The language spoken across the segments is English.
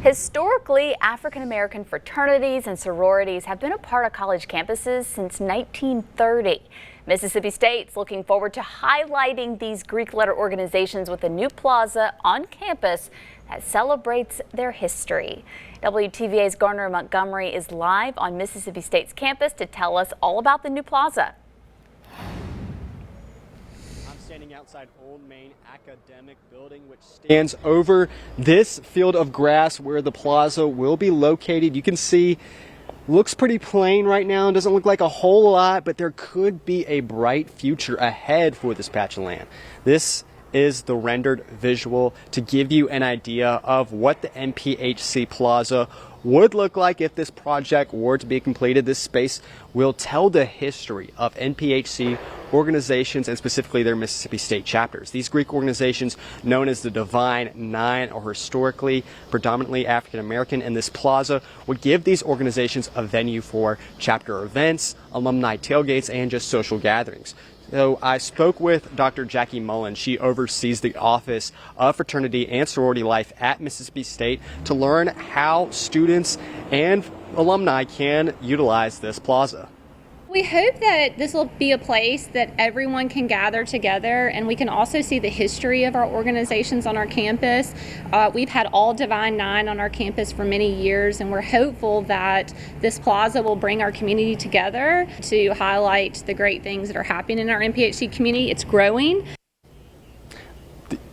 Historically, African-American fraternities and sororities have been a part of college campuses since 1930. Mississippi State's looking forward to highlighting these Greek letter organizations with a new plaza on campus that celebrates their history. WTVA's Garner Montgomery is live on Mississippi State's campus to tell us all about the new plaza. Standing outside Old Main Academic Building, which stands over this field of grass where the plaza will be located. You can see, looks pretty plain right now. Doesn't look like a whole lot, but there could be a bright future ahead for this patch of land. This is the rendered visual to give you an idea of what the MPHC Plaza would look like if this project were to be completed. This space will tell the history of NPHC organizations and specifically their Mississippi State chapters. These Greek organizations, known as the Divine Nine, are historically predominantly African American, and this plaza would give these organizations a venue for chapter events, alumni tailgates, and just social gatherings. So I spoke with Dr. Jackie Mullen. She oversees the Office of Fraternity and Sorority Life at Mississippi State to learn how students and alumni can utilize this plaza. We hope that this will be a place that everyone can gather together, and we can also see the history of our organizations on our campus. We've had all Divine Nine on our campus for many years, and we're hopeful that this plaza will bring our community together to highlight the great things that are happening in our MPHC community. It's growing.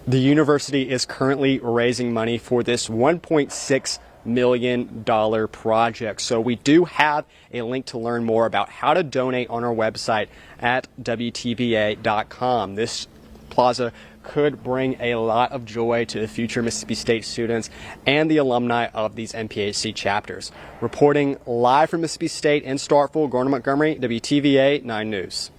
The university is currently raising money for this $1.6 million project. So we do have a link to learn more about how to donate on our website at WTVA.com. This plaza could bring a lot of joy to the future Mississippi State students and the alumni of these MPHC chapters. Reporting live from Mississippi State in Starkville, Garner Montgomery, WTVA 9 News.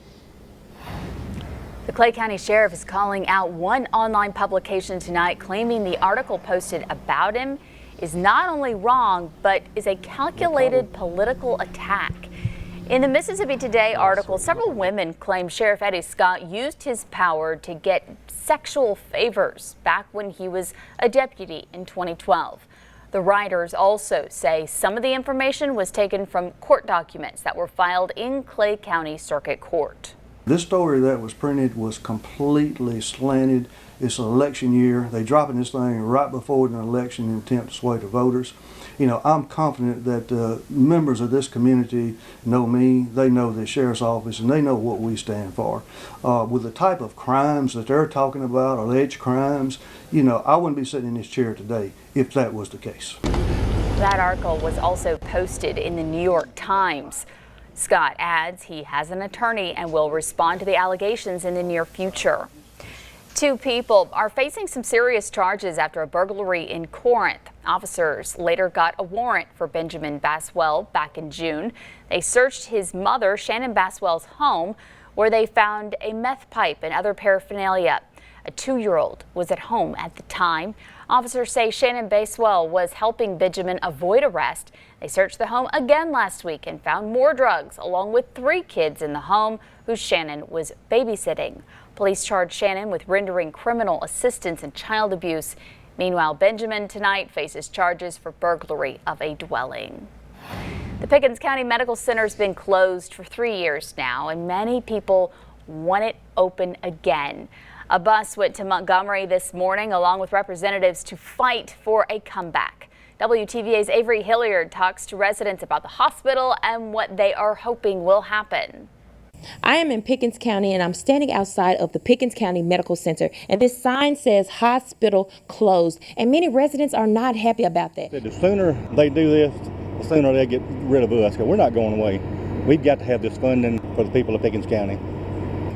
The Clay County Sheriff is calling out one online publication tonight, claiming the article posted about him is not only wrong, but is a calculated political attack. In the Mississippi Today article, several women claim Sheriff Eddie Scott used his power to get sexual favors back when he was a deputy in 2012. The writers also say some of the information was taken from court documents that were filed in Clay County Circuit Court. This story that was printed was completely slanted. It's an election year. They dropping this thing right before an election in an attempt to sway the voters. You know, I'm confident that members of this community know me, they know the sheriff's office, and they know what we stand for. With the type of crimes that they're talking about, alleged crimes, you know, I wouldn't be sitting in this chair today if that was the case. That article was also posted in the New York Times. Scott adds he has an attorney and will respond to the allegations in the near future. Two people are facing some serious charges after a burglary in Corinth. Officers later got a warrant for Benjamin Baswell back in June. They searched his mother, Shannon Baswell's home, where they found a meth pipe and other paraphernalia. A 2-year-old was at home at the time. Officers say Shannon Baswell was helping Benjamin avoid arrest. They searched the home again last week and found more drugs, along with 3 kids in the home who Shannon was babysitting. Police charged Shannon with rendering criminal assistance and child abuse. Meanwhile, Benjamin tonight faces charges for burglary of a dwelling. The Pickens County Medical Center has been closed for 3 years now, and many people want it open again. A bus went to Montgomery this morning along with representatives to fight for a comeback. WTVA's Avery Hilliard talks to residents about the hospital and what they are hoping will happen. I am in Pickens County, and I'm standing outside of the Pickens County Medical Center, and this sign says hospital closed, and many residents are not happy about that. The sooner they do this, the sooner they get rid of us, because we're not going away. We've got to have this funding for the people of Pickens County.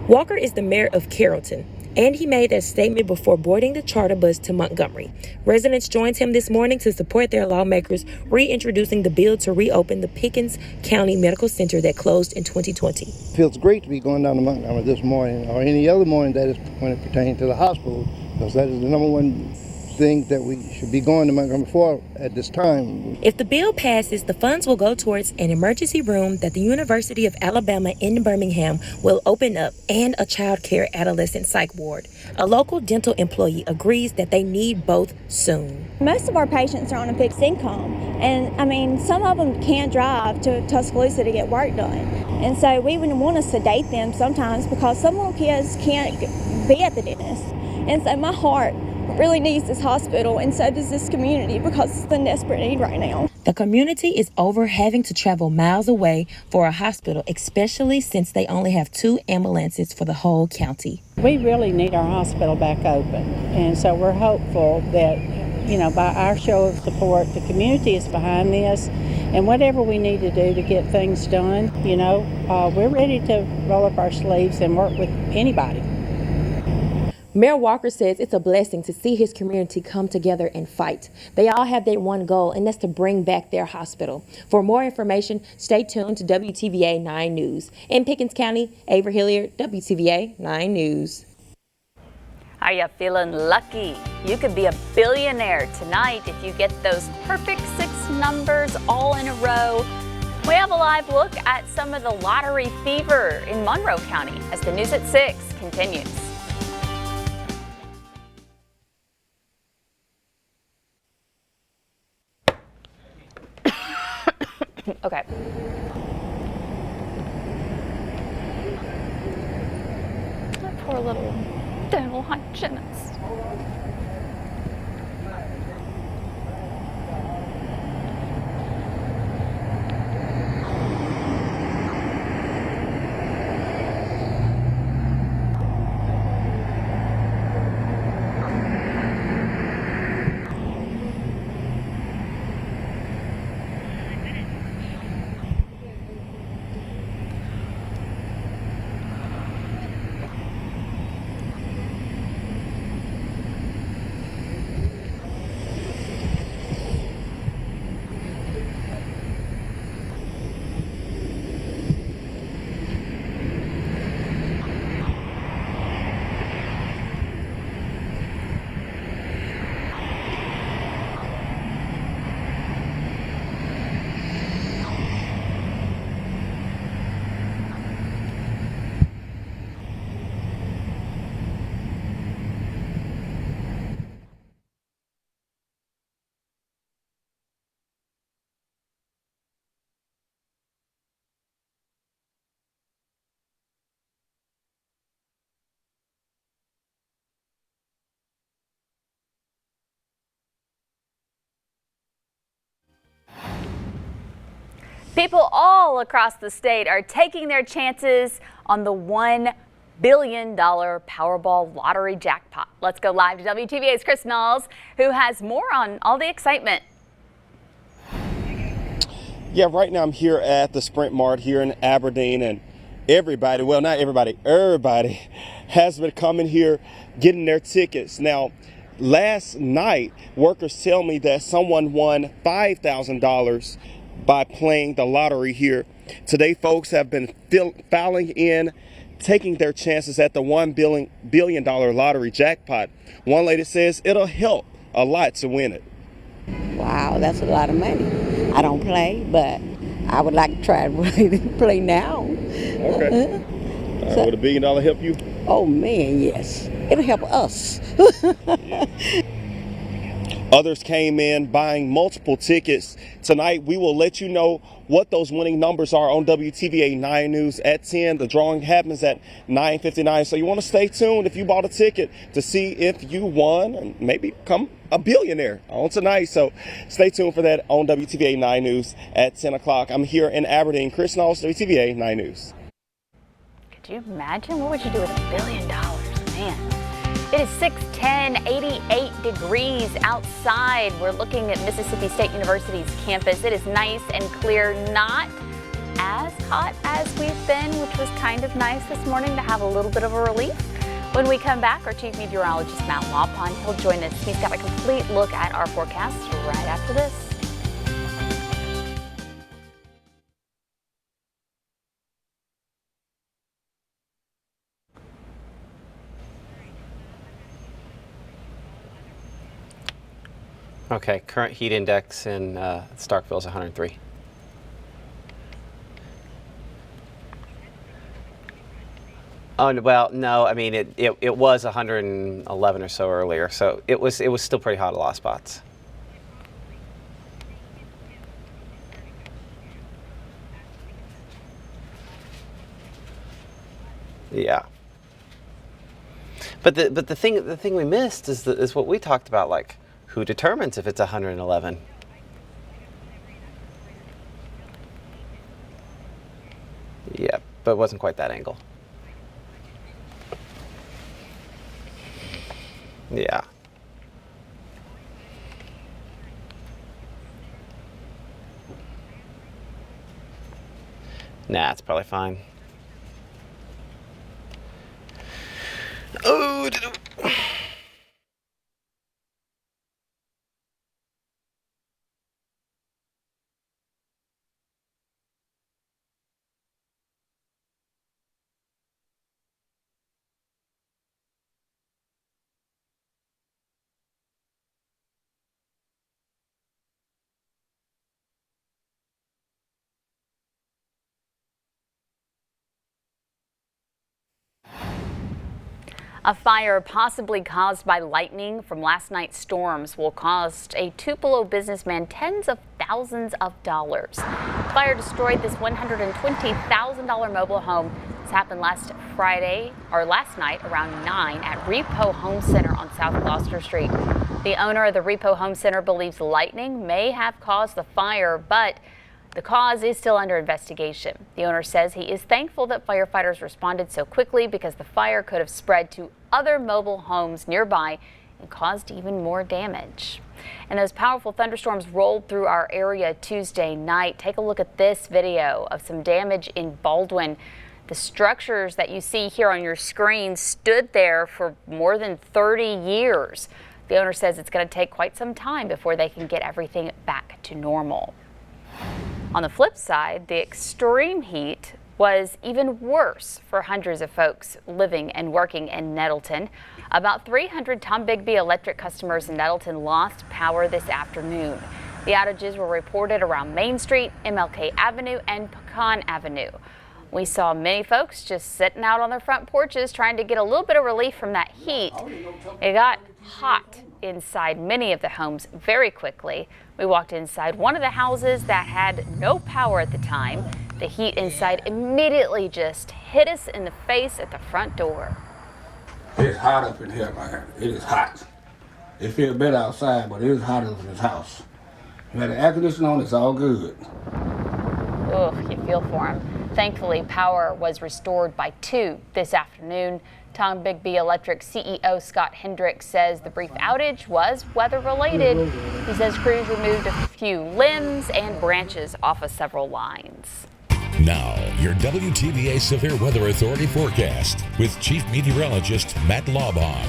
Walker is the mayor of Carrollton, and he made that statement before boarding the charter bus to Montgomery. Residents joined him this morning to support their lawmakers reintroducing the bill to reopen the Pickens County Medical Center that closed in 2020. It feels great to be going down to Montgomery this morning or any other morning that is when it pertains to the hospital, because that is the #1 think that we should be going to Montgomery for at this time. If the bill passes, the funds will go towards an emergency room that the University of Alabama in Birmingham will open up and a child care adolescent psych ward. A local dental employee agrees that they need both soon. Most of our patients are on a fixed income, and I mean, some of them can't drive to Tuscaloosa to get work done. And so we would want to sedate them sometimes because some little kids can't be at the dentist. And so my heart really needs this hospital, and so does this community, because it's in desperate need right now. The community is over having to travel miles away for a hospital, especially since they only have 2 ambulances for the whole county. We really need our hospital back open, and so we're hopeful that, by our show of support, the community is behind this, and whatever we need to do to get things done, we're ready to roll up our sleeves and work with anybody. Mayor Walker says it's a blessing to see his community come together and fight. They all have that one goal, and that's to bring back their hospital. For more information, stay tuned to WTVA 9 News. In Pickens County, Ava Hilliard, WTVA 9 News. Are you feeling lucky? You could be a billionaire tonight if you get those perfect 6 numbers all in a row. We have a live look at some of the lottery fever in Monroe County as the News at 6 continues. Okay. That poor little dental hygienist. People all across the state are taking their chances on the $1 billion Powerball lottery jackpot. Let's go live to WTVA's Chris Knowles, who has more on all the excitement. Yeah, right now I'm here at the Sprint Mart here in Aberdeen, and everybody, well, not everybody, everybody has been coming here getting their tickets. Now, last night, workers tell me that someone won $5,000 by playing the lottery here. Today, folks have been filing in, taking their chances at the $1 billion lottery jackpot. One lady says it'll help a lot to win it. Wow, that's a lot of money. I don't play, but I would like to try to play now. Okay. Would $1 billion help you? Oh man, yes. It'll help us. Yeah. Others came in buying multiple tickets. Tonight, we will let you know what those winning numbers are on WTVA 9 News at 10. The drawing happens at 9:59. So you want to stay tuned if you bought a ticket to see if you won and maybe become a billionaire on tonight. So stay tuned for that on WTVA 9 News at 10 o'clock. I'm here in Aberdeen. Chris Knowles, WTVA 9 News. Could you imagine? What would you do with $1 billion? Man. It is 6:10, 88 degrees outside. We're looking at Mississippi State University's campus. It is nice and clear, not as hot as we've been, which was kind of nice this morning to have a little bit of a relief. When we come back, our chief meteorologist, Matt Lawpon, he'll join us. He's got a complete look at our forecast right after this. Okay, current heat index in Starkville is 103. Oh, well, no, I mean, it was 111 or so earlier, so it was still pretty hot a lot of spots. Yeah. But the thing we missed is what we talked about, like who determines if it's 111? Yeah, but it wasn't quite that angle. Yeah. Nah, it's probably fine. Oh, A fire possibly caused by lightning from last night's storms will cost a Tupelo businessman tens of thousands of dollars. The fire destroyed this $120,000 mobile home. This happened last night around 9 at Repo Home Center on South Gloucester Street. The owner of the Repo Home Center believes lightning may have caused the fire, but the cause is still under investigation. The owner says he is thankful that firefighters responded so quickly because the fire could have spread to other mobile homes nearby and caused even more damage. And those powerful thunderstorms rolled through our area Tuesday night. Take a look at this video of some damage in Baldwin. The structures that you see here on your screen stood there for more than 30 years. The owner says it's going to take quite some time before they can get everything back to normal. On the flip side, the extreme heat was even worse for hundreds of folks living and working in Nettleton. About 300 Tom Bigby Electric customers in Nettleton lost power this afternoon. The outages were reported around Main Street, MLK Avenue, and Pecan Avenue. We saw many folks just sitting out on their front porches trying to get a little bit of relief from that heat. It got hot inside many of the homes very quickly. We walked inside one of the houses that had no power at the time. The heat inside immediately just hit us in the face at the front door. It's hot up in here, man. It is hot. It feels better outside, but it is hot up in this house. You had the air conditioning on, it's all good. Oh, you feel for him. Thankfully, power was restored by 2 this afternoon. Tom Bigby Electric CEO Scott Hendricks says the brief outage was weather-related. He says crews removed a few limbs and branches off of several lines. Now, your WTVA Severe Weather Authority forecast with Chief Meteorologist Matt Laubon.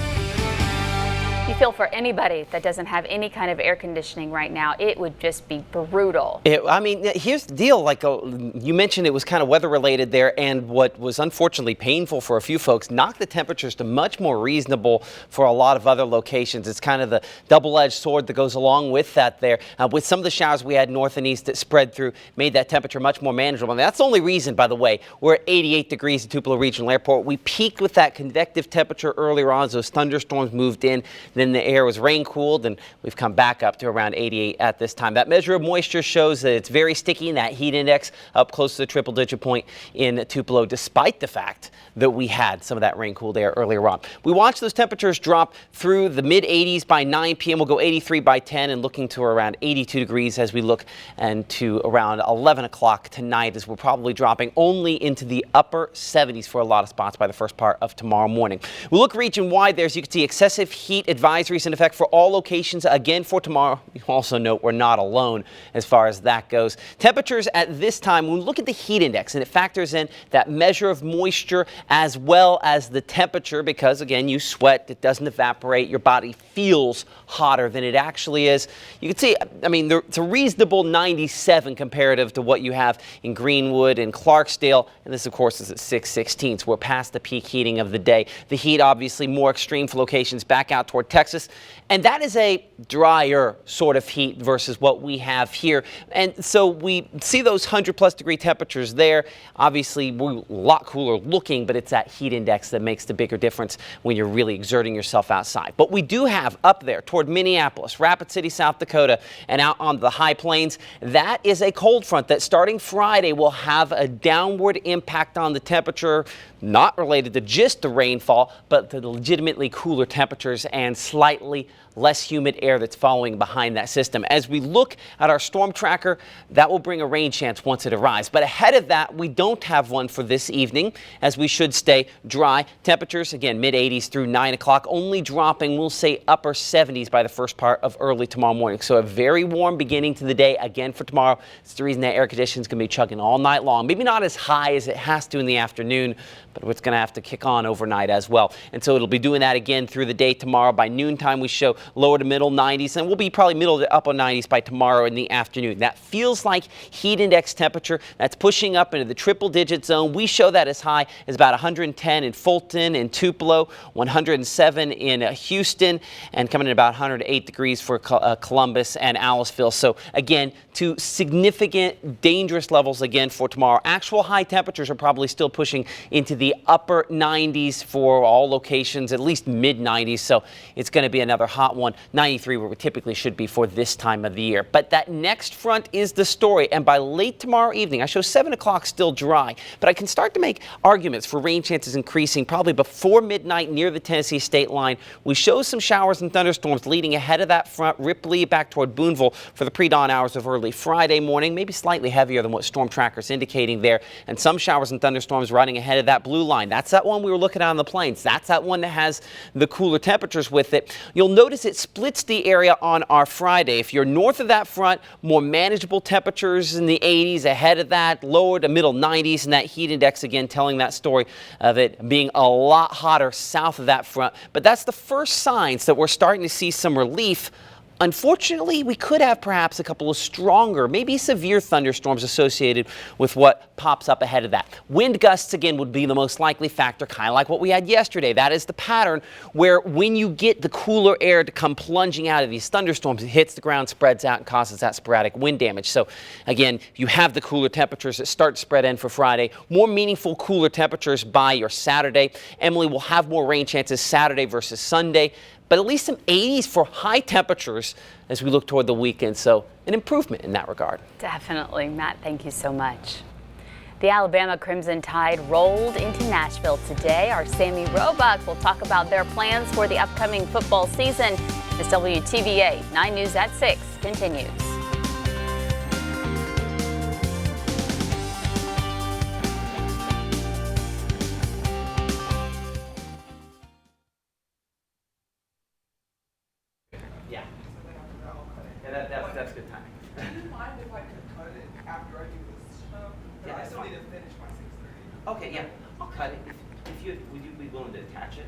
You feel for anybody that doesn't have any kind of air conditioning right now. It would just be brutal. I mean, here's the deal. Like you mentioned, it was kind of weather related there, and what was unfortunately painful for a few folks knocked the temperatures to much more reasonable for a lot of other locations. It's kind of the double-edged sword that goes along with that there. With some of the showers we had north and east that spread through, made that temperature much more manageable. And that's the only reason, by the way, we're at 88 degrees at Tupelo Regional Airport. We peaked with that convective temperature earlier on as those thunderstorms moved in. Then the air was rain cooled, and we've come back up to around 88 at this time. That measure of moisture shows that it's very sticky, and that heat index up close to the triple-digit point in Tupelo, despite the fact that we had some of that rain-cooled air earlier on. We watched those temperatures drop through the mid-80s by 9 p.m. We'll go 83 by 10 and looking to around 82 degrees as we look and to around 11 o'clock tonight, as we're probably dropping only into the upper 70s for a lot of spots by the first part of tomorrow morning. We look region-wide there, as you can see, excessive heat advisories in effect for all locations again for tomorrow. You also note we're not alone as far as that goes. Temperatures at this time, when we look at the heat index, and it factors in that measure of moisture as well as the temperature, because again, you sweat, it doesn't evaporate, your body feels hotter than it actually is. You can see, I mean, it's a reasonable 97 comparative to what you have in Greenwood and Clarksdale, and this of course is at 616, so we're past the peak heating of the day. The heat obviously more extreme for locations back out toward Texas. Texas. And that is a drier sort of heat versus what we have here. And so we see those 100+ degree temperatures there. Obviously, we're a lot cooler looking, but it's that heat index that makes the bigger difference when you're really exerting yourself outside. But we do have up there toward Minneapolis, Rapid City, South Dakota, and out on the high plains, that is a cold front that starting Friday will have a downward impact on the temperature, not related to just the rainfall, but to the legitimately cooler temperatures and slightly less humid air that's following behind that system. As we look at our storm tracker, that will bring a rain chance once it arrives. But ahead of that, we don't have one for this evening, as we should stay dry. Temperatures, again, mid-80s through 9 o'clock, only dropping, we'll say, upper 70s by the first part of early tomorrow morning. So a very warm beginning to the day again for tomorrow. It's the reason that air conditioning is going to be chugging all night long. Maybe not as high as it has to in the afternoon, but it's going to have to kick on overnight as well. And so it'll be doing that again through the day tomorrow. By noontime, we show lower to middle 90s, and we'll be probably middle to upper 90s by tomorrow in the afternoon. That feels like heat index temperature. That's pushing up into the triple-digit zone. We show that as high as about 110 in Fulton and Tupelo, 107 in Houston, and coming in about 108 degrees for Columbus and Aliceville. So again, to significant dangerous levels again for tomorrow. Actual high temperatures are probably still pushing into the upper 90s for all locations, at least mid 90s. So it's going to be another hot one. 93 where we typically should be for this time of the year. But that next front is the story. And by late tomorrow evening, I show 7 o'clock still dry, but I can start to make arguments for rain chances increasing probably before midnight near the Tennessee state line. We show some showers and thunderstorms leading ahead of that front. Ripley back toward Boonville for the pre-dawn hours of early Friday morning, maybe slightly heavier than what Storm Tracker's indicating there. And some showers and thunderstorms running ahead of that blue line. That's that one we were looking at on the plains. That's that one that has the cooler temperatures with it. You'll notice it splits the area on our Friday. If you're north of that front, more manageable temperatures in the 80s. Ahead of that, lower to middle 90s, and that heat index again telling that story of it being a lot hotter south of that front. But that's the first signs that we're starting to see some relief. Unfortunately, we could have perhaps a couple of stronger, maybe severe thunderstorms associated with what pops up ahead of that. Wind gusts, again, would be the most likely factor, kind of like what we had yesterday. That is the pattern where when you get the cooler air to come plunging out of these thunderstorms, it hits the ground, spreads out, and causes that sporadic wind damage. So, again, you have the cooler temperatures that start to spread in for Friday. More meaningful cooler temperatures by your Saturday. Emily will have more rain chances Saturday versus Sunday, but at least some 80s for high temperatures as we look toward the weekend. So an improvement in that regard. Definitely. Matt, thank you so much. The Alabama Crimson Tide rolled into Nashville today. Our Sammy Roebuck will talk about their plans for the upcoming football season. This WTVA 9 News at 6 continues. That's good timing. Do you mind if I could cut it after I do this show? Yeah, I still need to finish my 6:30. Okay, yeah, I'll cut it. If you would you be willing to attach it?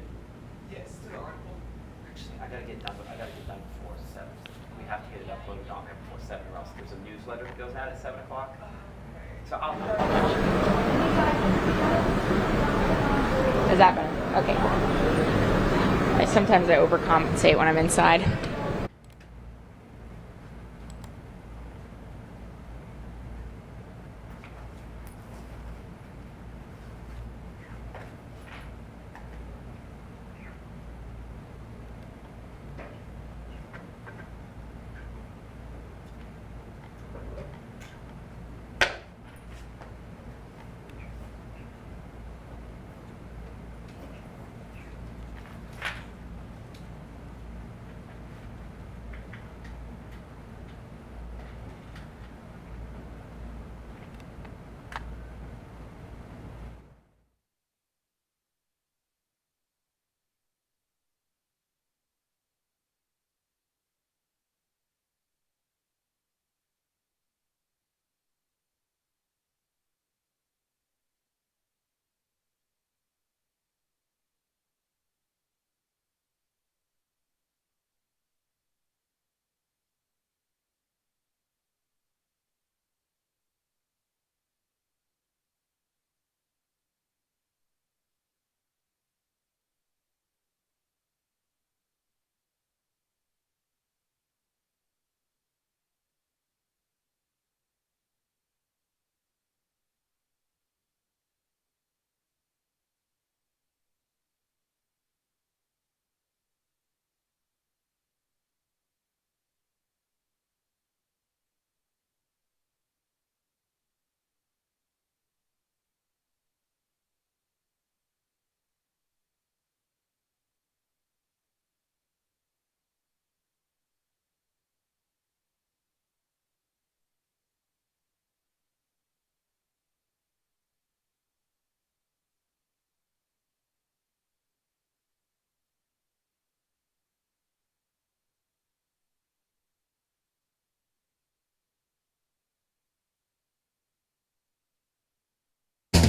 Yes, to the article. Actually, I gotta get done before 7. We have to get it uploaded on there before 7, or else there's a newsletter that goes out at 7 o'clock. So I'll. Is that better? Okay. Sometimes I overcompensate when I'm inside.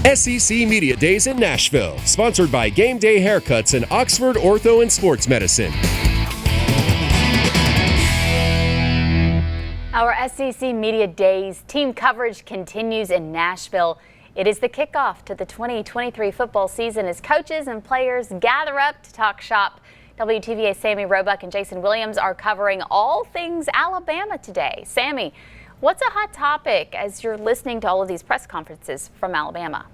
SEC Media Days in Nashville, sponsored by Game Day Haircuts and Oxford Ortho and Sports Medicine. Our SEC Media Days team coverage continues in Nashville. It is the kickoff to the 2023 football season as coaches and players gather up to talk shop. WTVA's Sammy Roebuck and Jason Williams are covering all things Alabama today. Sammy, what's a hot topic as you're listening to all of these press conferences from Alabama?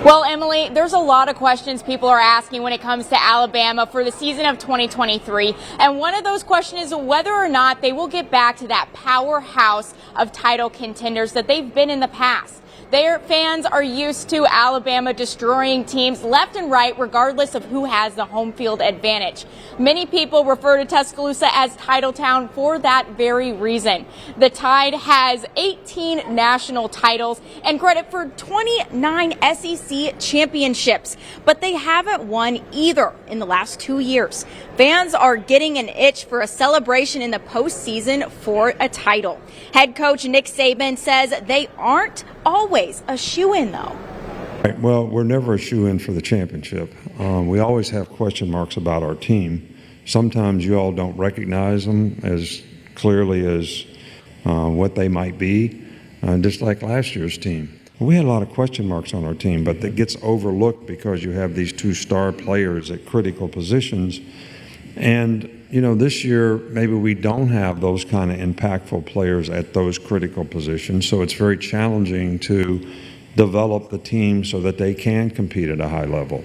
Well, Emily, there's a lot of questions people are asking when it comes to Alabama for the season of 2023. And one of those questions is whether or not they will get back to that powerhouse of title contenders that they've been in the past. Their fans are used to Alabama destroying teams left and right, regardless of who has the home field advantage. Many people refer to Tuscaloosa as Title Town for that very reason. The Tide has 18 national titles and credit for 29 SEC championships, but they haven't won either in the last 2 years. Fans are getting an itch for a celebration in the postseason for a title. Head coach Nick Saban says they aren't always a shoo-in, though. Right, well, we're never a shoo-in for the championship. We always have question marks about our team. Sometimes you all don't recognize them as clearly as what they might be, just like last year's team. We had a lot of question marks on our team, but that gets overlooked because you have these two star players at critical positions. And you know, this year, maybe we don't have those kind of impactful players at those critical positions, so it's very challenging to develop the team so that they can compete at a high level.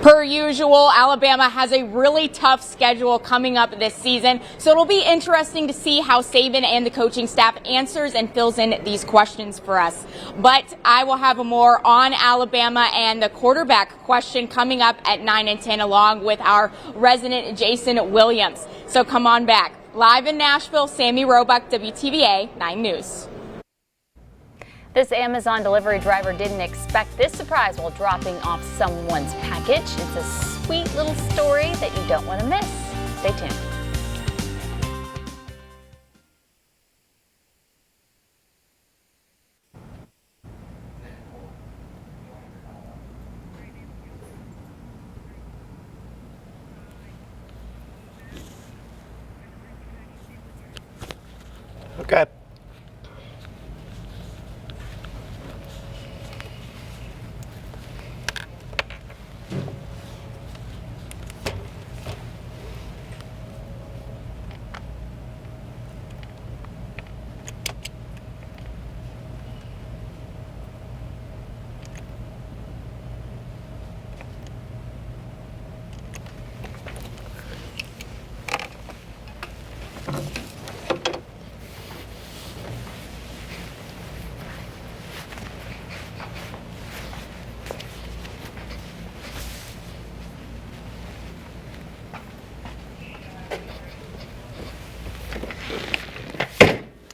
Per usual, Alabama has a really tough schedule coming up this season, so it'll be interesting to see how Saban and the coaching staff answers and fills in these questions for us. But I will have more on Alabama and the quarterback question coming up at 9 and 10 along with our resident Jason Williams. So come on back. Live in Nashville, Sammy Roebuck, WTVA 9 News. This Amazon delivery driver didn't expect this surprise while dropping off someone's package. It's a sweet little story that you don't want to miss. Stay tuned. Okay.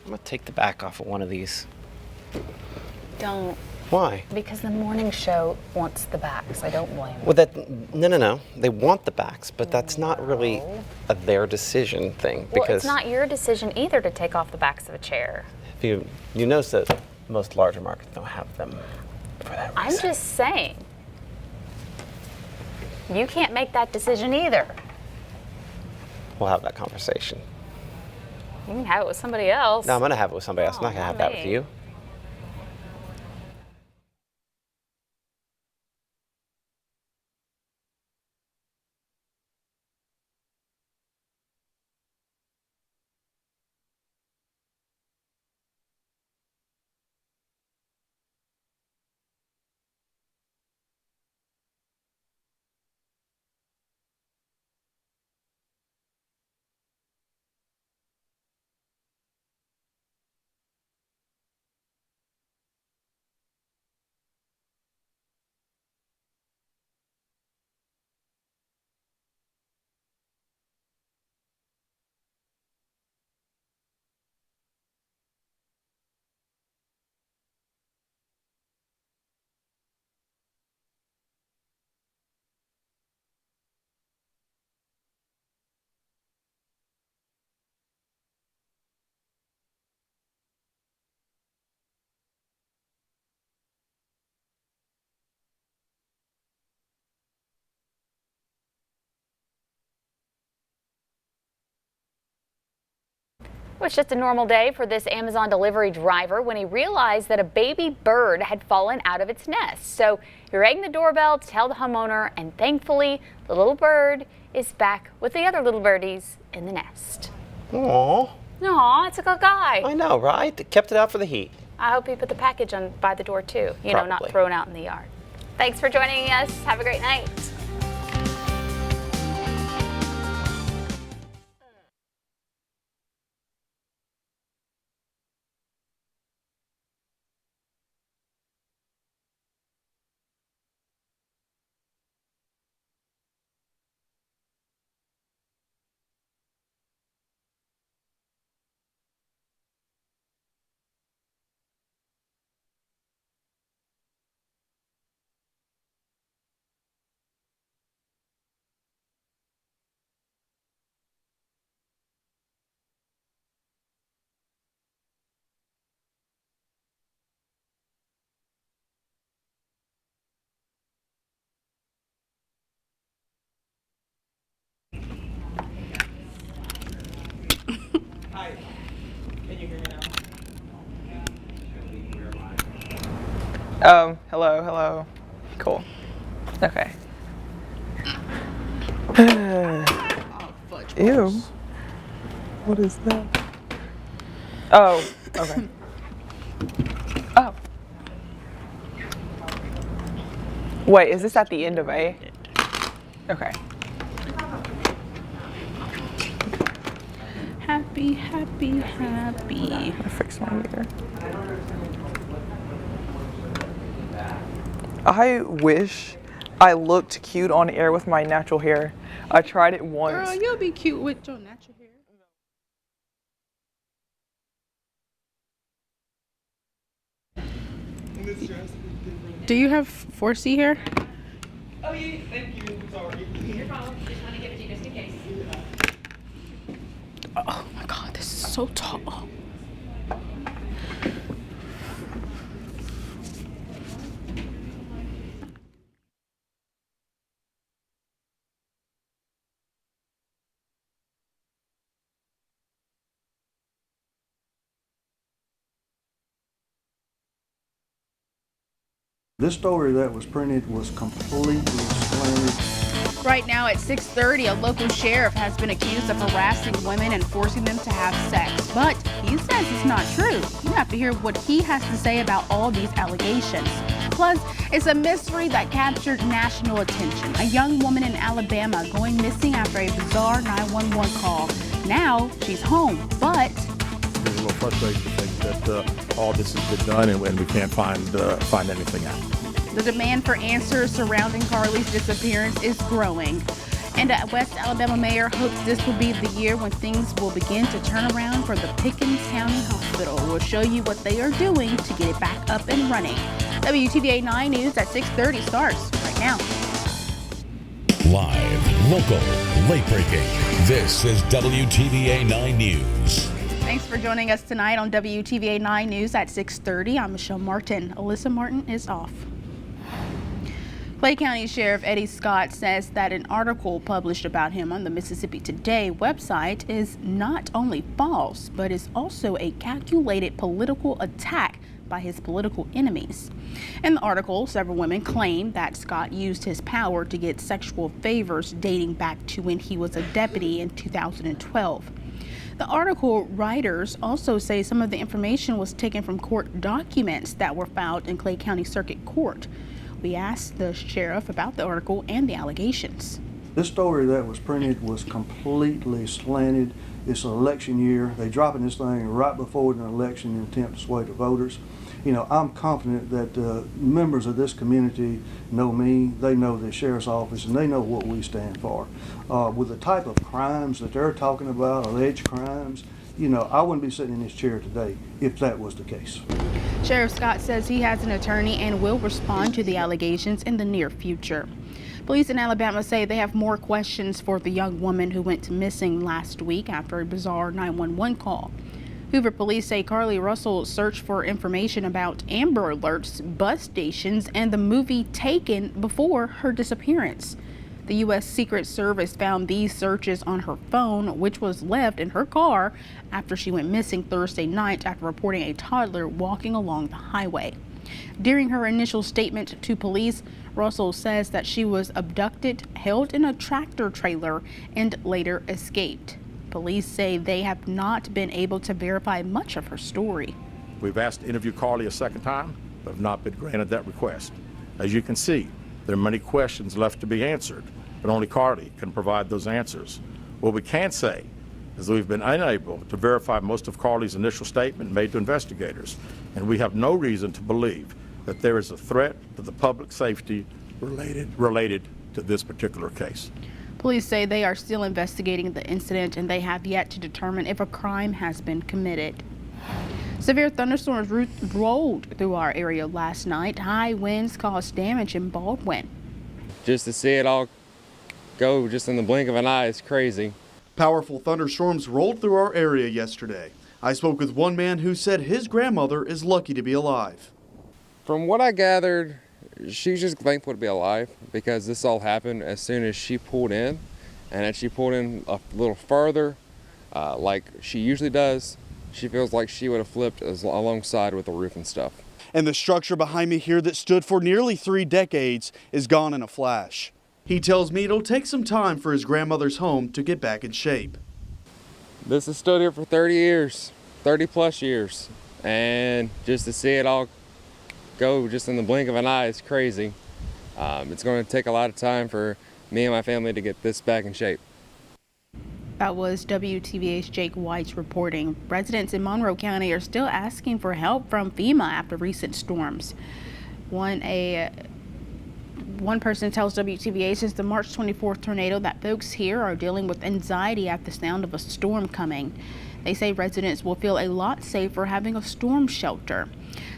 I'm gonna take the back off of one of these. Don't. Why? Because the morning show wants the backs. I don't blame them. Well, no. They want the backs, but that's not really their decision thing. Well, Because it's not your decision either to take off the backs of a chair. if you notice that most larger markets don't have them for that reason. I'm just saying. You can't make that decision either. We'll have that conversation. You can have it with somebody else. No, I'm gonna have it with somebody else. I'm not gonna have that with me. you. was just a normal day for this Amazon delivery driver when he realized that a baby bird had fallen out of its nest. So he rang the doorbell to tell the homeowner, and thankfully the little bird is back with the other little birdies in the nest. Aww. Aw, it's a good guy. I know, right? They kept it out for the heat. I hope he put the package on by the door too. You know, not Probably. thrown out in the yard. Thanks for joining us. Have a great night. Hi. Can you hear me now? Hello. Cool. Okay. Ew. What is that? Oh, okay. Oh. Wait, is this at the end of A? Okay. Happy. I fixed my meter. I wish I looked cute on air with my natural hair. I tried it once. Girl, you'll be cute with your natural hair. Do you have 4C hair? Oh yeah, thank you. Sorry. Your phone. Just want to give it to you just in case. Oh my God, this is so tall. This story that was printed was completely slanted. Right now at 6:30, a local sheriff has been accused of harassing women and forcing them to have sex. But he says it's not true. You have to hear what he has to say about all these allegations. Plus, it's a mystery that captured national attention. A young woman in Alabama going missing after a bizarre 911 call. Now she's home, but there's a little frustration to think that all this has been done and we can't find anything out. the demand for answers surrounding Carly's disappearance is growing. And a West Alabama mayor hopes this will be the year when things will begin to turn around for the Pickens County Hospital. We'll show you what they are doing to get it back up and running. WTVA 9 News at 6:30 starts right now. Live, local, late breaking. This is WTVA 9 News. Thanks for joining us tonight on WTVA 9 News at 6:30. I'm Michelle Martin. Alyssa Martin is off. Clay County Sheriff Eddie Scott says that an article published about him on the Mississippi Today website is not only false, but is also a calculated political attack by his political enemies. In the article, several women claim that Scott used his power to get sexual favors dating back to when he was a deputy in 2012. The article writers also say some of the information was taken from court documents that were filed in Clay County Circuit Court. We asked the sheriff about the article and the allegations. This story that was printed was completely slanted. It's an election year. They're dropping this thing right before an election in an attempt to sway the voters. You know, I'm confident that members of this community know me, they know the sheriff's office, and they know what we stand for. With the type of crimes that they're talking about, alleged crimes, you know, I wouldn't be sitting in this chair today if that was the case. Sheriff Scott says he has an attorney and will respond to the allegations in the near future. Police in Alabama say they have more questions for the young woman who went missing last week after a bizarre 911 call. Hoover police say Carly Russell searched for information about Amber Alerts, bus stations, and the movie Taken before her disappearance. The U.S. Secret Service found these searches on her phone, which was left in her car after she went missing Thursday night after reporting a toddler walking along the highway. During her initial statement to police, Russell says that she was abducted, held in a tractor trailer, and later escaped. Police say they have not been able to verify much of her story. We've asked to interview Carly a second time, but have not been granted that request. As you can see, there are many questions left to be answered, but only Carly can provide those answers. What we can say is that we've been unable to verify most of Carly's initial statement made to investigators, and we have no reason to believe that there is a threat to the public safety related to this particular case. Police say they are still investigating the incident and they have yet to determine if a crime has been committed. Severe thunderstorms rolled through our area last night. High winds caused damage in Baldwin. Just to see it all go just in the blink of an eye is crazy. Powerful thunderstorms rolled through our area yesterday. I spoke with one man who said his grandmother is lucky to be alive. From what I gathered, she's just thankful to be alive because this all happened as soon as she pulled in. And as she pulled in a little further, like she usually does, she feels like she would have flipped alongside with the roof and stuff. And the structure behind me here that stood for nearly 3 decades is gone in a flash. He tells me it'll take some time for his grandmother's home to get back in shape. This has stood here for 30 years, 30 plus years. And just to see it all go just in the blink of an eye is crazy. It's going to take a lot of time for me and my family to get this back in shape. That was WTVA's Jake White reporting. Residents in Monroe County are still asking for help from FEMA after recent storms. One person tells WTVA since the March 24th tornado that folks here are dealing with anxiety at the sound of a storm coming. They say residents will feel a lot safer having a storm shelter.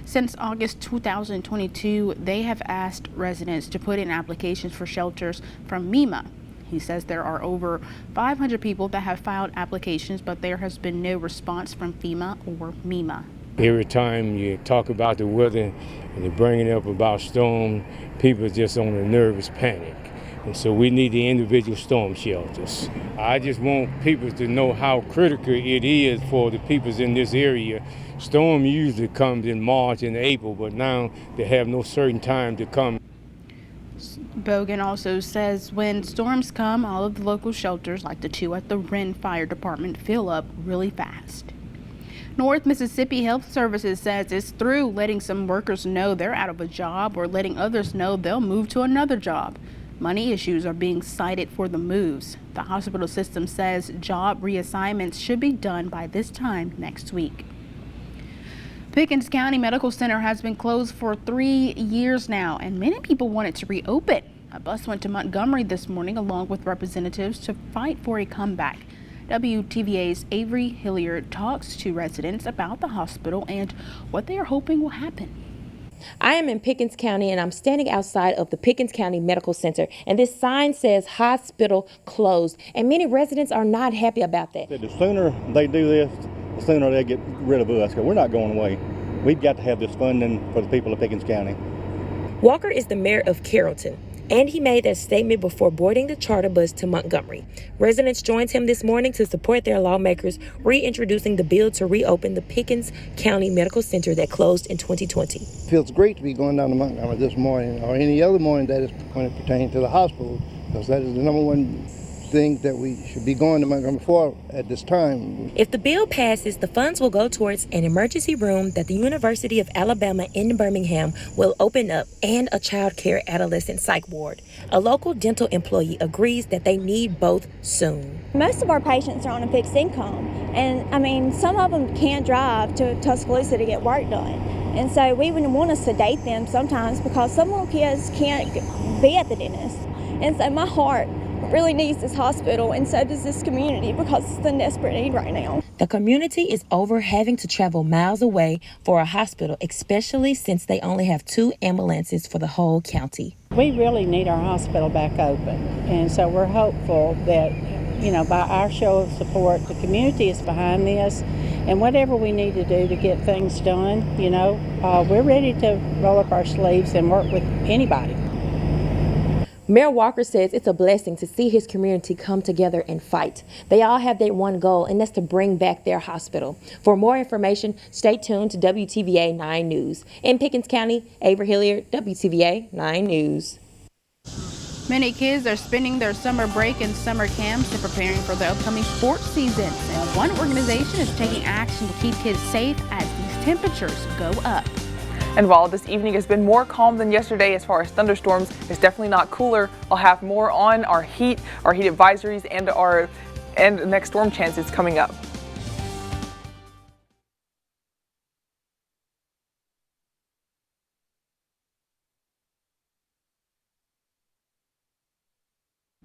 Since August 2022, they have asked residents to put in applications for shelters from MEMA. He says there are over 500 people that have filed applications, but there has been no response from FEMA or MEMA. Every time you talk about the weather and you bring it up about storm, people are just on a nervous panic. And so we need the individual storm shelters. I just want people to know how critical it is for the people in this area. Storm usually comes in March and April, but now they have no certain time to come. Bogan also says when storms come, all of the local shelters, like the 2 at the Wren Fire Department, fill up really fast. North Mississippi Health Services says it's through letting some workers know they're out of a job or letting others know they'll move to another job. Money issues are being cited for the moves. The hospital system says job reassignments should be done by this time next week. Pickens County Medical Center has been closed for 3 years now, and many people want it to reopen. A bus went to Montgomery this morning along with representatives to fight for a comeback. WTVA's Avery Hilliard talks to residents about the hospital and what they are hoping will happen. I am in Pickens County and I'm standing outside of the Pickens County Medical Center, and this sign says hospital closed, and many residents are not happy about that. The sooner they do this, the sooner they get rid of us, because we're not going away. We've got to have this funding for the people of Pickens County. Walker is the mayor of Carrollton, and he made that statement before boarding the charter bus to Montgomery. Residents joined him this morning to support their lawmakers reintroducing the bill to reopen the Pickens County Medical Center that closed in 2020. It feels great to be going down to Montgomery this morning or any other morning that is when it pertains to the hospital, because that is the number one thing that we should be going to Montgomery for at this time. If the bill passes, the funds will go towards an emergency room that the University of Alabama in Birmingham will open up and a child care adolescent psych ward. A local dental employee agrees that they need both soon. Most of our patients are on a fixed income, and I mean, some of them can't drive to Tuscaloosa to get work done. And so we would want to sedate them sometimes because some little kids can't be at the dentist. And so my heart really needs this hospital, and so does this community, because it's the desperate need right now. The community is over having to travel miles away for a hospital, especially since they only have 2 ambulances for the whole county. We really need our hospital back open, and so we're hopeful that, you know, by our show of support, the community is behind this, and whatever we need to do to get things done, you know, we're ready to roll up our sleeves and work with anybody. Mayor Walker says it's a blessing to see his community come together and fight. They all have their one goal, and that's to bring back their hospital. For more information, stay tuned to WTVA 9 News. In Pickens County, Avery Hilliard, WTVA 9 News. Many kids are spending their summer break in summer camps and preparing for the upcoming sports season. And one organization is taking action to keep kids safe as these temperatures go up. And while this evening has been more calm than yesterday as far as thunderstorms, it's definitely not cooler. I'll have more on our heat advisories, and next storm chances coming up. I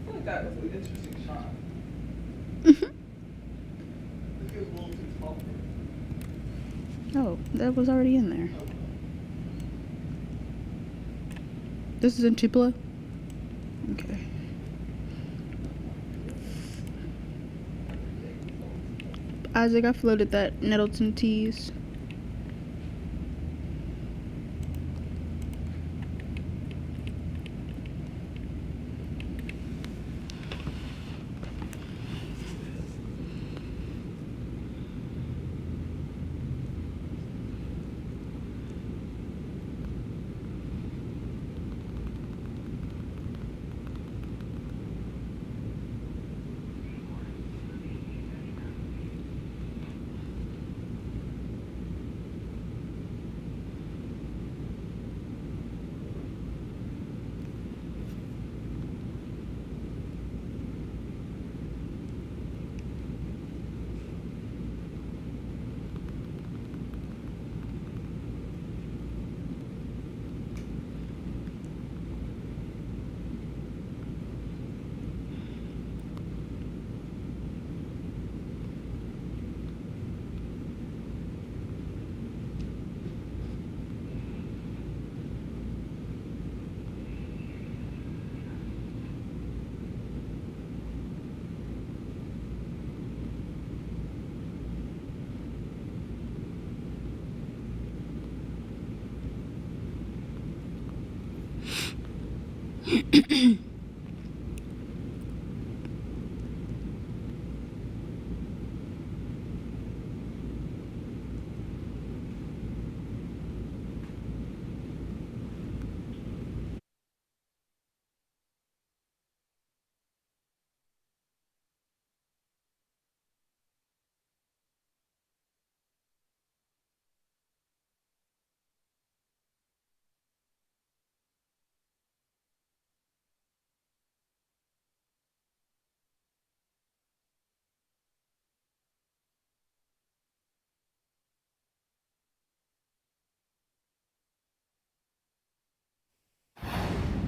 feel like that was an interesting shot. Oh, that was already in there. This is in Tupelo? Okay. Isaac, I floated that Nettleton tease.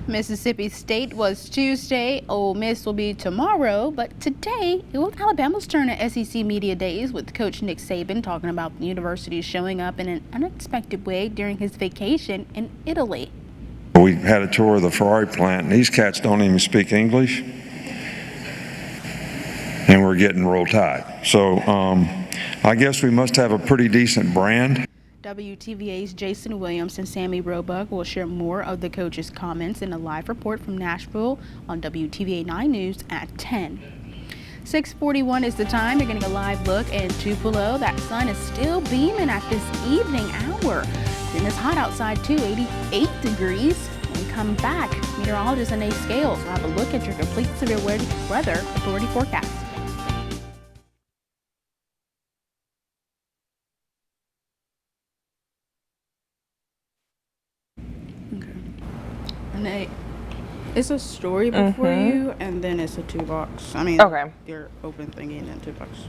Mississippi State was Tuesday. Ole Miss will be tomorrow. But today, it was Alabama's turn at SEC Media Days with Coach Nick Saban talking about the university showing up in an unexpected way during his vacation in Italy. We had a tour of the Ferrari plant, and these cats don't even speak English, and we're getting Roll Tide. So I guess we must have a pretty decent brand. WTVA's Jason Williams and Sammy Roebuck will share more of the coach's comments in a live report from Nashville on WTVA 9 News at 10. 6:41 is the time. You're getting a live look in Tupelo. That sun is still beaming at this evening hour. And it's hot outside too, 88 degrees. When we come back, meteorologist Anae Scales will have a look at your complete severe weather authority forecast. Okay. It's a story before you, and then it's a 2-box. I mean, okay. Your open thingy and then 2-box.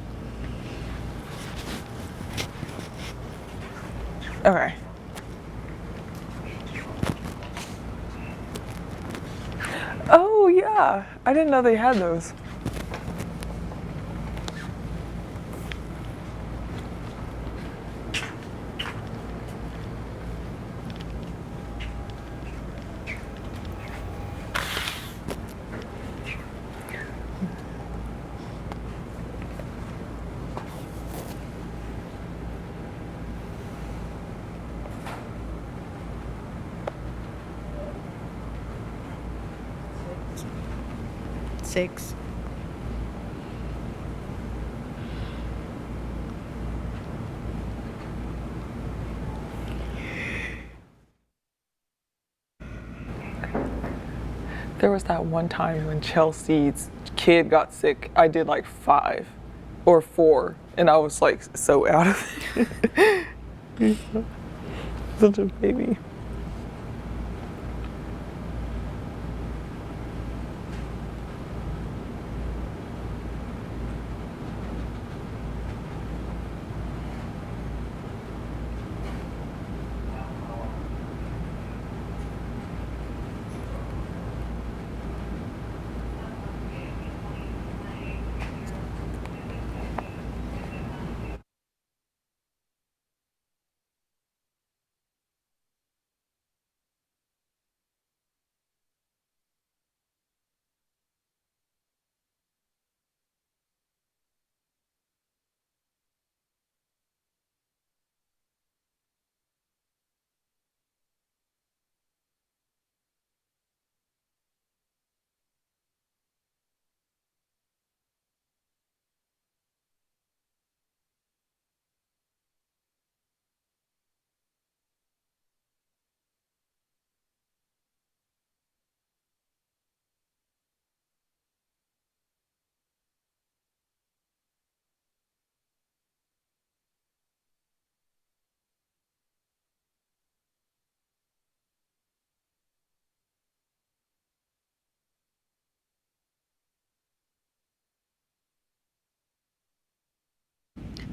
Okay. Oh yeah, I didn't know they had those. 6. There was that one time when Chelsea's kid got sick. I did like 5 or 4, and I was like so out of it. Such a baby.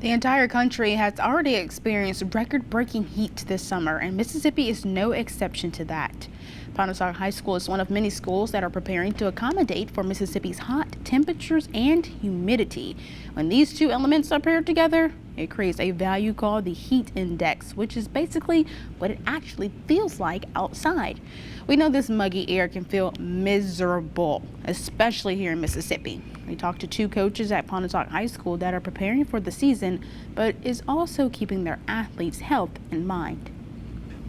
The entire country has already experienced record-breaking heat this summer, and Mississippi is no exception to that. Pontotoc High School is one of many schools that are preparing to accommodate for Mississippi's hot temperatures and humidity. When these two elements are paired together, it creates a value called the heat index, which is basically what it actually feels like outside. We know this muggy air can feel miserable, especially here in Mississippi. We talked to 2 coaches at Pontotoc High School that are preparing for the season, but is also keeping their athletes' health in mind.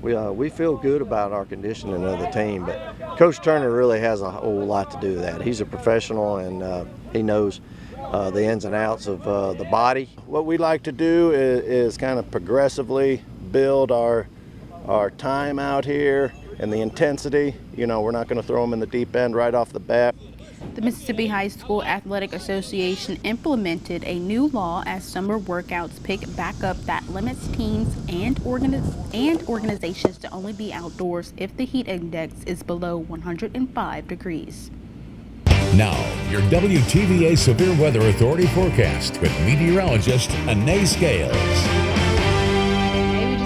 We feel good about our conditioning of the team, but Coach Turner really has a whole lot to do with that. He's a professional, and he knows the ins and outs of the body. What we like to do is kind of progressively build our time out here and the intensity. You know, we're not going to throw them in the deep end right off the bat. The Mississippi High School Athletic Association implemented a new law as summer workouts pick back up that limits teams and organizations to only be outdoors if the heat index is below 105 degrees. Now, your WTVA Severe Weather Authority forecast with meteorologist Anay Scales.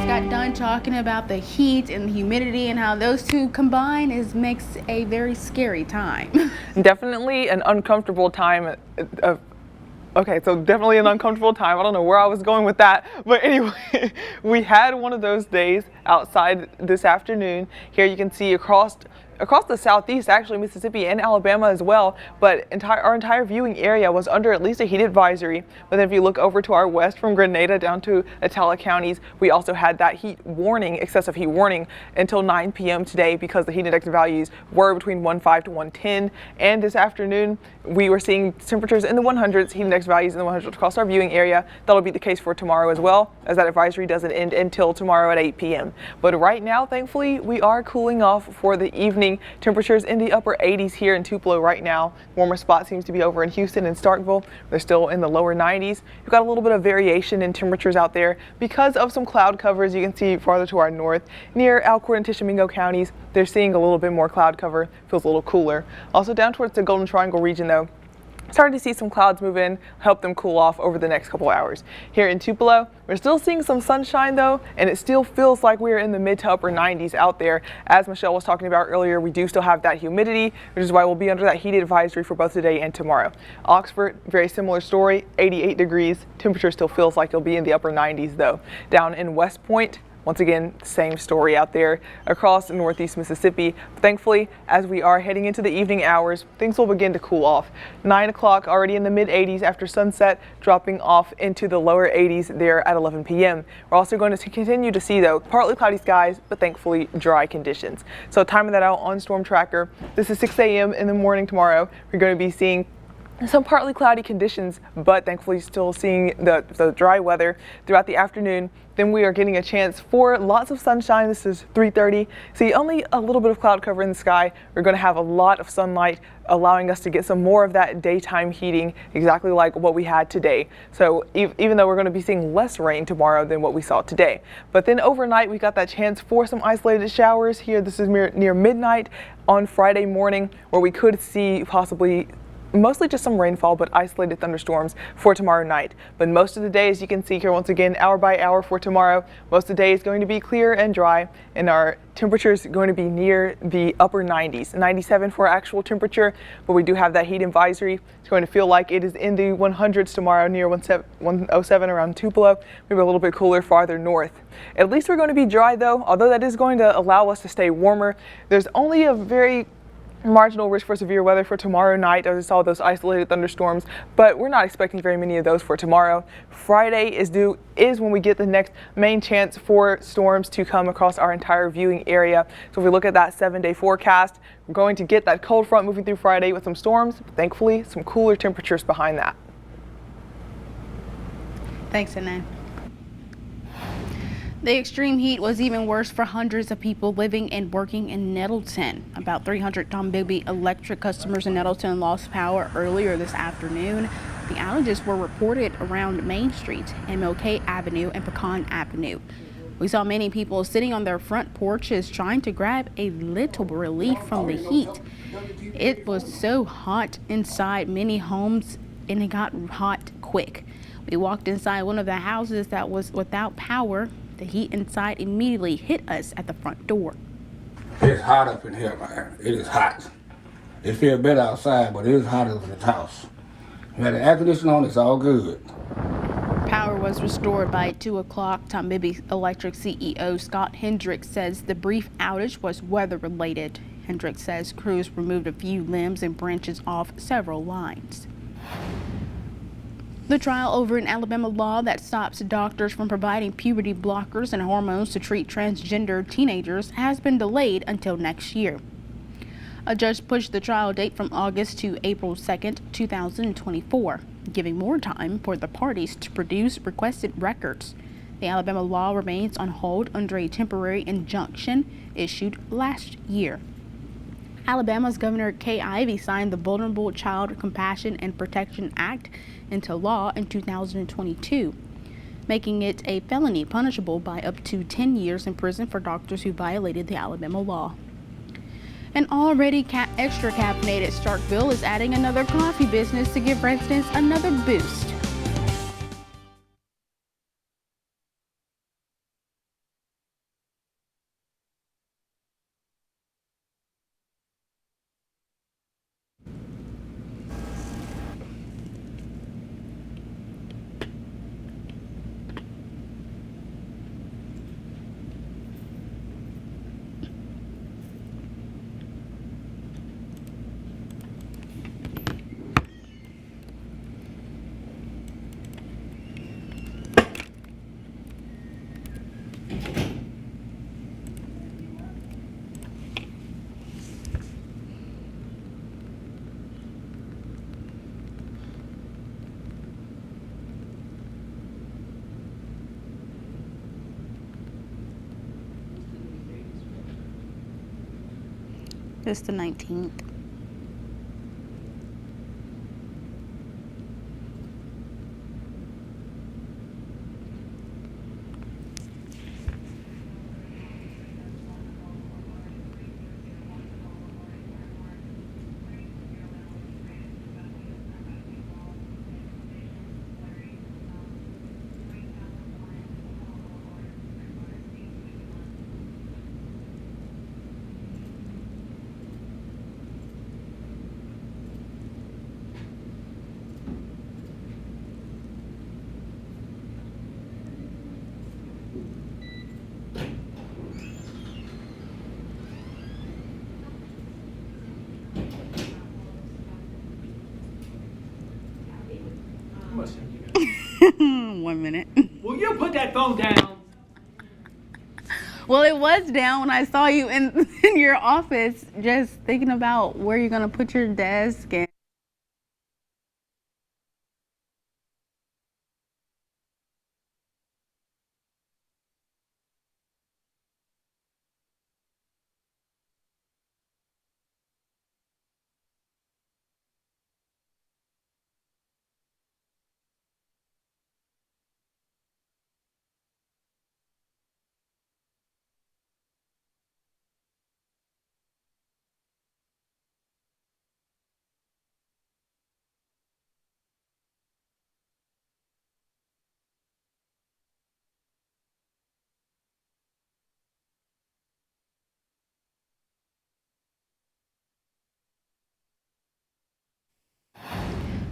Got done talking about the heat and the humidity and how those two combine makes a very scary time. Definitely an uncomfortable time. Definitely an uncomfortable time. I don't know where I was going with that, but anyway, we had one of those days outside this afternoon. Here you can see across the southeast, actually Mississippi and Alabama as well, but our entire viewing area was under at least a heat advisory. But then if you look over to our west from Grenada down to Attala counties, we also had that heat warning, excessive heat warning, until 9 p.m. today because the heat index values were between 105 to 110. And this afternoon, we were seeing temperatures in the 100s, heat index values in the 100s across our viewing area. That'll be the case for tomorrow as well, as that advisory doesn't end until tomorrow at 8 p.m. But right now, thankfully, we are cooling off for the evening. Temperatures in the upper 80s here in Tupelo right now. Warmer spot seems to be over in Houston and Starkville. They're still in the lower 90s. We've got a little bit of variation in temperatures out there because of some cloud covers. You can see farther to our north near Alcorn and Tishomingo counties. They're seeing a little bit more cloud cover. Feels a little cooler. Also down towards the Golden Triangle region though, starting to see some clouds move in, help them cool off over the next couple hours. Here in Tupelo, we're still seeing some sunshine though, and it still feels like we're in the mid to upper 90s out there. As Michelle was talking about earlier, we do still have that humidity, which is why we'll be under that heat advisory for both today and tomorrow. Oxford, very similar story, 88 degrees. Temperature still feels like it'll be in the upper 90s though. Down in West Point, Once again, same story out there across northeast Mississippi. Thankfully, as we are heading into the evening hours, things will begin to cool off. 9 o'clock already in the mid 80s after sunset, dropping off into the lower 80s there at 11 p.m. We're also going to continue to see, though, partly cloudy skies, but thankfully dry conditions. So timing that out on Storm Tracker, this is 6 a.m. in the morning tomorrow. We're going to be seeing some partly cloudy conditions, but thankfully still seeing the dry weather throughout the afternoon. Then we are getting a chance for lots of sunshine. This is 3:30. See, only a little bit of cloud cover in the sky. We're going to have a lot of sunlight, allowing us to get some more of that daytime heating, exactly like what we had today. So even though we're going to be seeing less rain tomorrow than what we saw today. But then overnight, we got that chance for some isolated showers here. This is near midnight on Friday morning, where we could see possibly mostly just some rainfall, but isolated thunderstorms for tomorrow night. But most of the day, as you can see here once again, hour by hour for tomorrow, most of the day is going to be clear and dry, and our temperatures going to be near the upper 90s. 97 for actual temperature, but we do have that heat advisory. It's going to feel like it is in the 100s tomorrow, near 107 around Tupelo, maybe a little bit cooler farther north. At least we're going to be dry though, although that is going to allow us to stay warmer. There's only a very marginal risk for severe weather for tomorrow night, as I saw those isolated thunderstorms, but we're not expecting very many of those for tomorrow. Friday is when we get the next main chance for storms to come across our entire viewing area. So if we look at that 7-day forecast, we're going to get that cold front moving through Friday with some storms, but thankfully some cooler temperatures behind that. Thanks, Anna. The extreme heat was even worse for hundreds of people living and working in Nettleton. About 300 Tom Bigby electric customers in Nettleton lost power earlier this afternoon. The outages were reported around Main Street, MLK Avenue, and Pecan Avenue. We saw many people sitting on their front porches trying to grab a little relief from the heat. It was so hot inside many homes, and it got hot quick. We walked inside one of the houses that was without power. The heat inside immediately hit us at the front door. It's hot up in here, man. It is hot. It feels better outside, but it is hotter than the house. We had the air conditioning on, it's all good. Power was restored by 2 o'clock. Tom Bigby Electric CEO Scott Hendricks says the brief outage was weather related. Hendricks says crews removed a few limbs and branches off several lines. The trial over an Alabama law that stops doctors from providing puberty blockers and hormones to treat transgender teenagers has been delayed until next year. A judge pushed the trial date from August to April 2nd, 2024, giving more time for the parties to produce requested records. The Alabama law remains on hold under a temporary injunction issued last year. Alabama's Governor Kay Ivey signed the Vulnerable Child Compassion and Protection Act into law in 2022, making it a felony punishable by up to 10 years in prison for doctors who violated the Alabama law. An already extra caffeinated Starkville is adding another coffee business to give residents another boost. It's the 19th. 1 minute. Will you put that phone down? Well, it was down when I saw you in your office, just thinking about where you're gonna put your desk and.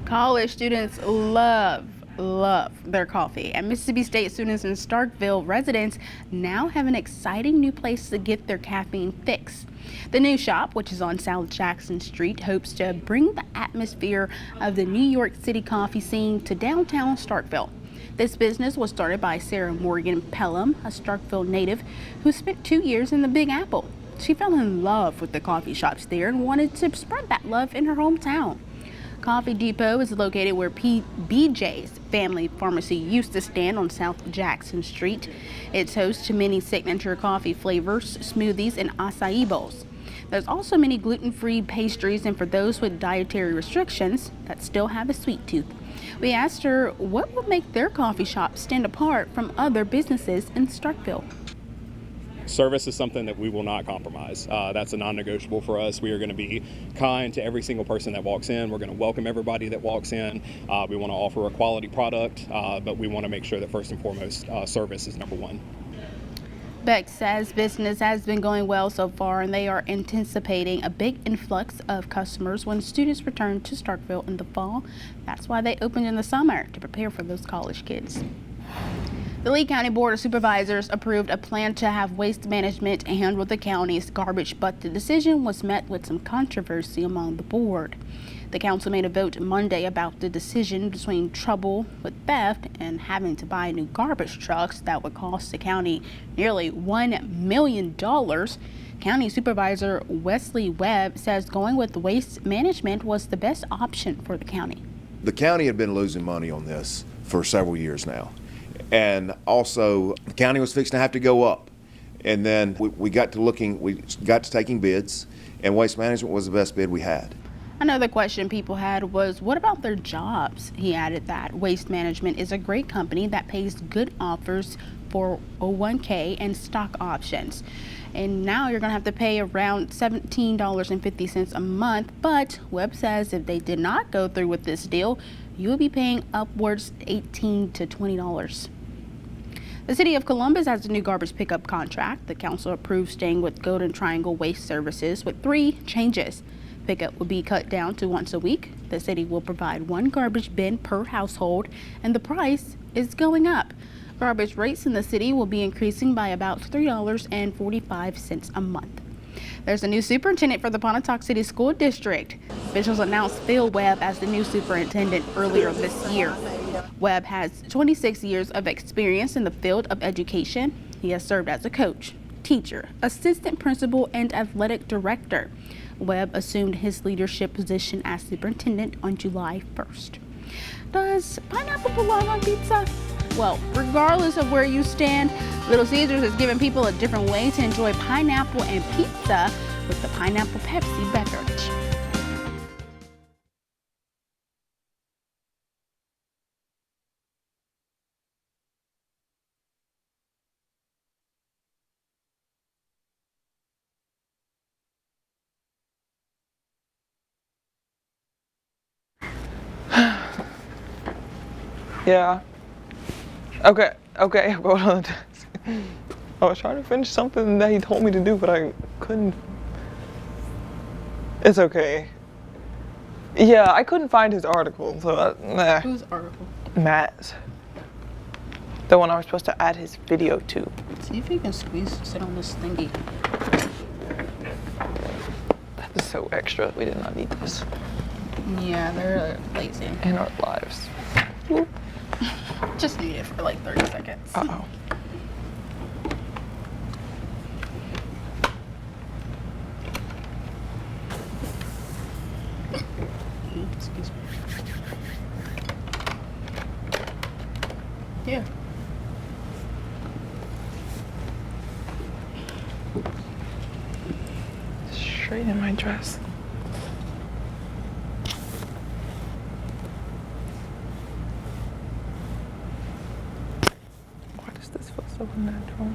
College students love their coffee. At Mississippi State, students and Starkville residents now have an exciting new place to get their caffeine fix. The new shop, which is on South Jackson Street, hopes to bring the atmosphere of the New York City coffee scene to downtown Starkville. This business was started by Sarah Morgan Pelham, a Starkville native who spent 2 years in the Big Apple. She fell in love with the coffee shops there and wanted to spread that love in her hometown. Coffee Depot is located where BJ's Family Pharmacy used to stand on South Jackson Street. It's host to many signature coffee flavors, smoothies, and acai bowls. There's also many gluten-free pastries, and for those with dietary restrictions that still have a sweet tooth. We asked her what would make their coffee shop stand apart from other businesses in Starkville. Service is something that we will not compromise. That's a non-negotiable for us. We are going to be kind to every single person that walks in. We're going to welcome everybody that walks in. We want to offer a quality product, but we want to make sure that first and foremost, service is number one. Beck says business has been going well so far, and they are anticipating a big influx of customers when students return to Starkville in the fall. That's why they opened in the summer, to prepare for those college kids. The Lee County Board of Supervisors approved a plan to have waste management handle the county's garbage, but the decision was met with some controversy among the board. The council made a vote Monday about the decision between trouble with theft and having to buy new garbage trucks that would cost the county nearly $1 million. County Supervisor Wesley Webb says going with waste management was the best option for the county. The county had been losing money on this for several years now. And also, the county was fixing to have to go up. And then we got to taking bids, and waste management was the best bid we had. Another question people had was, what about their jobs? He added that Waste Management is a great company that pays good offers for 401k and stock options. And now you're going to have to pay around $17.50 a month. But Webb says if they did not go through with this deal, you will be paying upwards $18 to $20. The City of Columbus has a new garbage pickup contract. The council approved staying with Golden Triangle Waste Services with 3 changes. Pickup will be cut down to once a week. The city will provide 1 garbage bin per household, and the price is going up. Garbage rates in the city will be increasing by about $3.45 a month. There's a new superintendent for the Pontotoc City School District. Officials announced Phil Webb as the new superintendent earlier this year. Webb has 26 years of experience in the field of education. He has served as a coach, teacher, assistant principal, and athletic director. Webb assumed his leadership position as superintendent on July 1st. Does pineapple belong on pizza? Well, regardless of where you stand, Little Caesars is giving people a different way to enjoy pineapple and pizza with the Pineapple Pepsi beverage. Yeah. Okay, hold on. I was trying to finish something that he told me to do, but I couldn't. It's okay. Yeah, I couldn't find his article, so nah. Whose article? Matt's. The one I was supposed to add his video to. See if you can sit on this thingy. That is so extra. We did not need this. Yeah, they're lazy. In our lives. Whoop. Just need it for like 30 seconds. Uh-oh. Excuse me. Yeah. Straight in my dress. Why does this feel so unnatural?